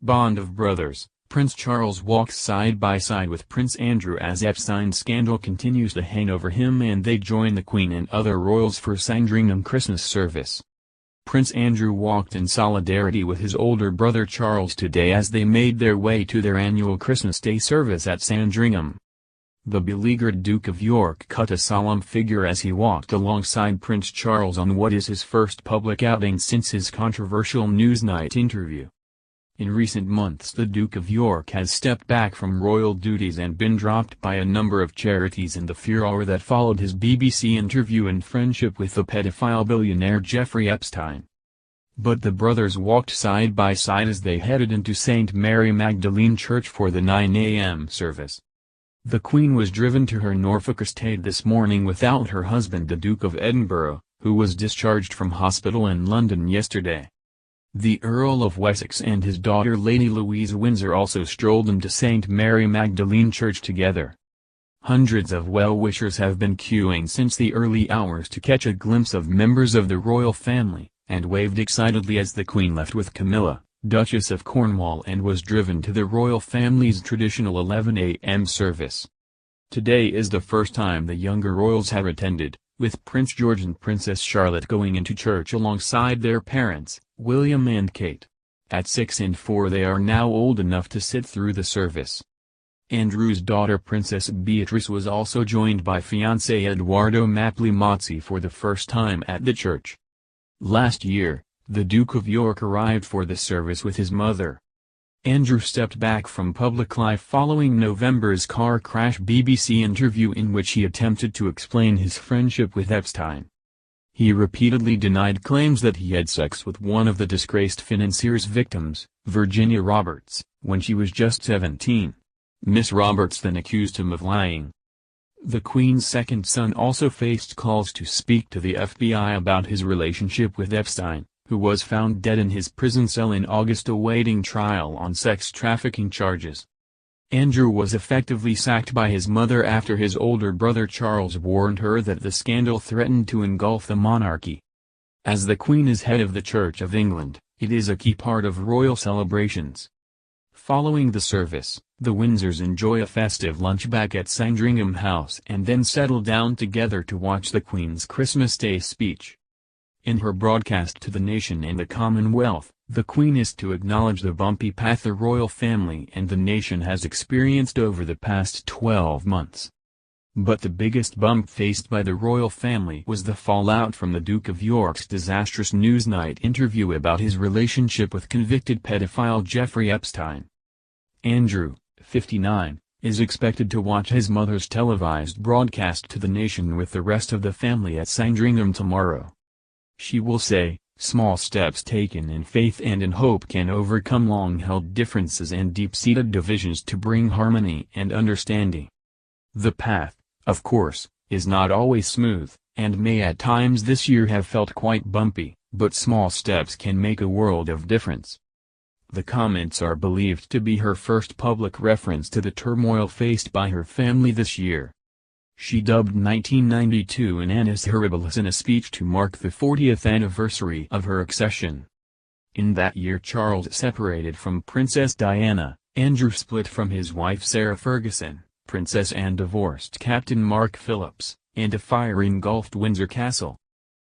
Bond of brothers, Prince Charles walks side by side with Prince Andrew as Epstein's scandal continues to hang over him, and they join the Queen and other royals for Sandringham Christmas service. Prince Andrew walked in solidarity with his older brother Charles today as they made their way to their annual Christmas Day service at Sandringham. The beleaguered Duke of York cut a solemn figure as he walked alongside Prince Charles on what is his first public outing since his controversial Newsnight interview. In recent months the Duke of York has stepped back from royal duties and been dropped by a number of charities in the furore that followed his BBC interview and friendship with the pedophile billionaire Jeffrey Epstein. But the brothers walked side by side as they headed into St. Mary Magdalene Church for the 9 a.m. service. The Queen was driven to her Norfolk estate this morning without her husband the Duke of Edinburgh, who was discharged from hospital in London yesterday. The Earl of Wessex and his daughter Lady Louise Windsor also strolled into St. Mary Magdalene Church together. Hundreds of well-wishers have been queuing since the early hours to catch a glimpse of members of the royal family, and waved excitedly as the Queen left with Camilla, Duchess of Cornwall, and was driven to the royal family's traditional 11 a.m. service. Today is the first time the younger royals have attended, with Prince George and Princess Charlotte going into church alongside their parents, William and Kate. At 6 and 4 they are now old enough to sit through the service. Andrew's daughter Princess Beatrice was also joined by fiancé Edoardo Mapelli-Mozzi for the first time at the church. Last year, the Duke of York arrived for the service with his mother. Andrew stepped back from public life following November's car crash BBC interview in which he attempted to explain his friendship with Epstein. He repeatedly denied claims that he had sex with one of the disgraced financier's victims, Virginia Roberts, when she was just 17. Miss Roberts then accused him of lying. The Queen's second son also faced calls to speak to the FBI about his relationship with Epstein, who was found dead in his prison cell in August awaiting trial on sex trafficking charges. Andrew was effectively sacked by his mother after his older brother Charles warned her that the scandal threatened to engulf the monarchy. As the Queen is head of the Church of England, it is a key part of royal celebrations. Following the service, the Windsors enjoy a festive lunch back at Sandringham House and then settle down together to watch the Queen's Christmas Day speech. In her broadcast to the nation and the Commonwealth, the Queen is to acknowledge the bumpy path the royal family and the nation has experienced over the past 12 months. But the biggest bump faced by the royal family was the fallout from the Duke of York's disastrous Newsnight interview about his relationship with convicted pedophile Jeffrey Epstein. Andrew, 59, is expected to watch his mother's televised broadcast to the nation with the rest of the family at Sandringham tomorrow. She will say, "Small steps taken in faith and in hope can overcome long-held differences and deep-seated divisions to bring harmony and understanding." The path, of course, is not always smooth, and may at times this year have felt quite bumpy, but small steps can make a world of difference. The comments are believed to be her first public reference to the turmoil faced by her family this year. She dubbed 1992 an annus horribilis in a speech to mark the 40th anniversary of her accession. In that year Charles separated from Princess Diana, Andrew split from his wife Sarah Ferguson, Princess Anne divorced Captain Mark Phillips, and a fire engulfed Windsor Castle.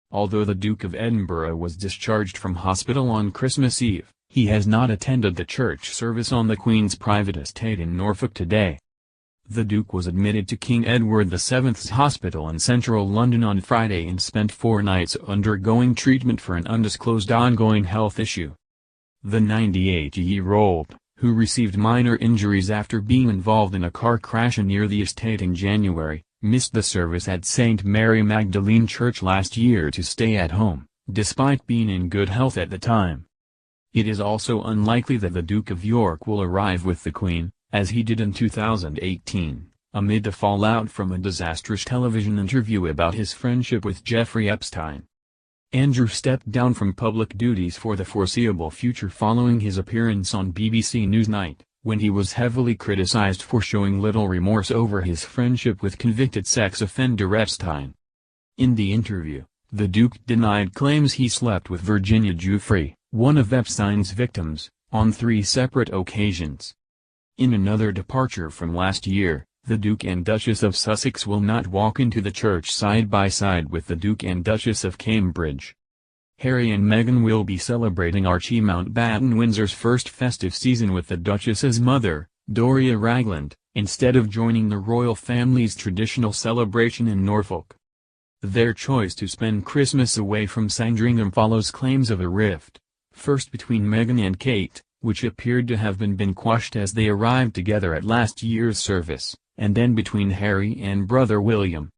Although the Duke of Edinburgh was discharged from hospital on Christmas Eve, he has not attended the church service on the Queen's private estate in Norfolk today. The Duke was admitted to King Edward VII's hospital in central London on Friday and spent 4 nights undergoing treatment for an undisclosed ongoing health issue. The 98-year-old, who received minor injuries after being involved in a car crash near the estate in January, missed the service at St. Mary Magdalene Church last year to stay at home, despite being in good health at the time. It is also unlikely that the Duke of York will arrive with the Queen, as he did in 2018, amid the fallout from a disastrous television interview about his friendship with Jeffrey Epstein. Andrew stepped down from public duties for the foreseeable future following his appearance on BBC Newsnight, when he was heavily criticized for showing little remorse over his friendship with convicted sex offender Epstein. In the interview, the Duke denied claims he slept with Virginia Giuffre, one of Epstein's victims, on 3 separate occasions. In another departure from last year, the Duke and Duchess of Sussex will not walk into the church side by side with the Duke and Duchess of Cambridge. Harry and Meghan will be celebrating Archie Mountbatten Windsor's first festive season with the Duchess's mother, Doria Ragland, instead of joining the royal family's traditional celebration in Norfolk. Their choice to spend Christmas away from Sandringham follows claims of a rift, first between Meghan and Kate, which appeared to have been quashed as they arrived together at last year's service, and then between Harry and brother William.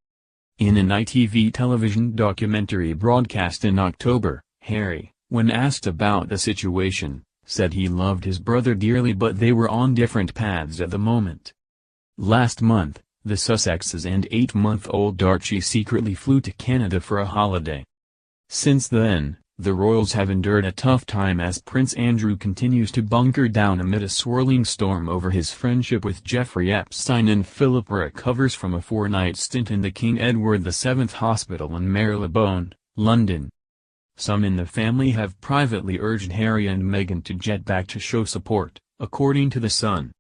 In an ITV television documentary broadcast in October, Harry, when asked about the situation, said he loved his brother dearly but they were on different paths at the moment. Last month, the Sussexes and 8-month-old Archie secretly flew to Canada for a holiday. Since then, the royals have endured a tough time as Prince Andrew continues to bunker down amid a swirling storm over his friendship with Jeffrey Epstein, and Philip recovers from a 4-night stint in the King Edward VII Hospital in Marylebone, London. Some in the family have privately urged Harry and Meghan to jet back to show support, according to The Sun.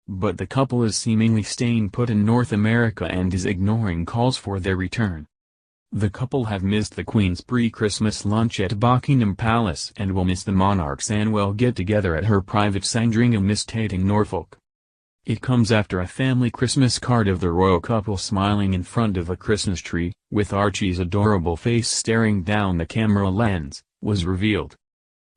But the couple is seemingly staying put in North America and is ignoring calls for their return. The couple have missed the Queen's pre-Christmas lunch at Buckingham Palace and will miss the monarch's annual get-together at her private Sandringham estate in Norfolk. It comes after a family Christmas card of the royal couple smiling in front of a Christmas tree, with Archie's adorable face staring down the camera lens, was revealed.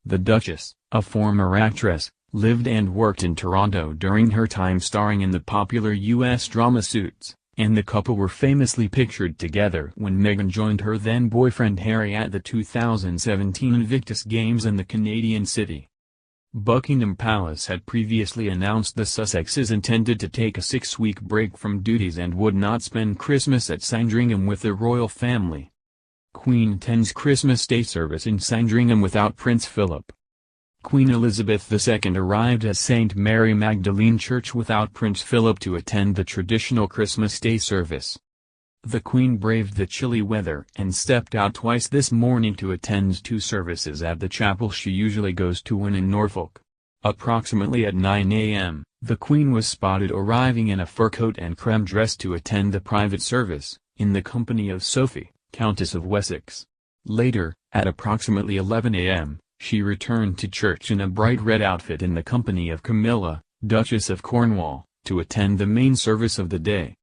The Duchess, a former actress, lived and worked in Toronto during her time starring in the popular U.S. drama Suits, and the couple were famously pictured together when Meghan joined her then-boyfriend Harry at the 2017 Invictus Games in the Canadian city. Buckingham Palace had previously announced the Sussexes intended to take a 6-week break from duties and would not spend Christmas at Sandringham with the royal family. Queen attends Christmas Day service in Sandringham without Prince Philip. Queen Elizabeth II arrived at St. Mary Magdalene Church without Prince Philip to attend the traditional Christmas Day service. The Queen braved the chilly weather and stepped out twice this morning to attend 2 services at the chapel she usually goes to when in Norfolk. Approximately at 9 a.m., the Queen was spotted arriving in a fur coat and creme dress to attend the private service, in the company of Sophie, Countess of Wessex. Later, at approximately 11 a.m., she returned to church in a bright red outfit in the company of Camilla, Duchess of Cornwall, to attend the main service of the day.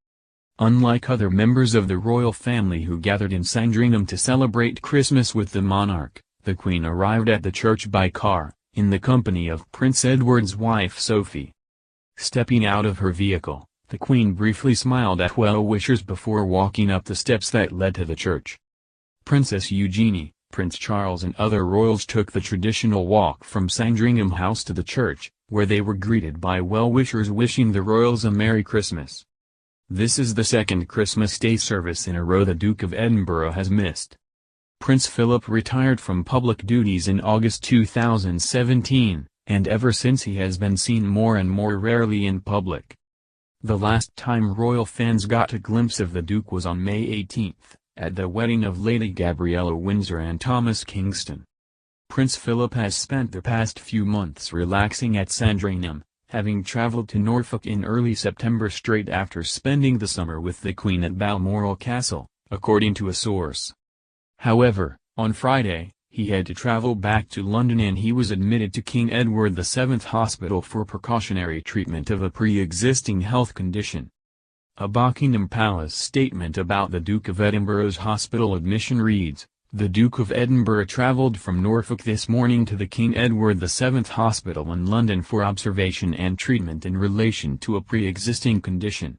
Unlike other members of the royal family who gathered in Sandringham to celebrate Christmas with the monarch, the Queen arrived at the church by car, in the company of Prince Edward's wife Sophie. Stepping out of her vehicle, the Queen briefly smiled at well-wishers before walking up the steps that led to the church. Princess Eugenie, Prince Charles and other royals took the traditional walk from Sandringham House to the church, where they were greeted by well-wishers wishing the royals a Merry Christmas. This is the second Christmas Day service in a row the Duke of Edinburgh has missed. Prince Philip retired from public duties in August 2017, and ever since he has been seen more and more rarely in public. The last time royal fans got a glimpse of the Duke was on May 18, at the wedding of Lady Gabriella Windsor and Thomas Kingston. Prince Philip has spent the past few months relaxing at Sandringham, having travelled to Norfolk in early September straight after spending the summer with the Queen at Balmoral Castle, according to a source. However, on Friday, he had to travel back to London and he was admitted to King Edward VII Hospital for precautionary treatment of a pre-existing health condition. A Buckingham Palace statement about the Duke of Edinburgh's hospital admission reads, "The Duke of Edinburgh travelled from Norfolk this morning to the King Edward VII Hospital in London for observation and treatment in relation to a pre-existing condition.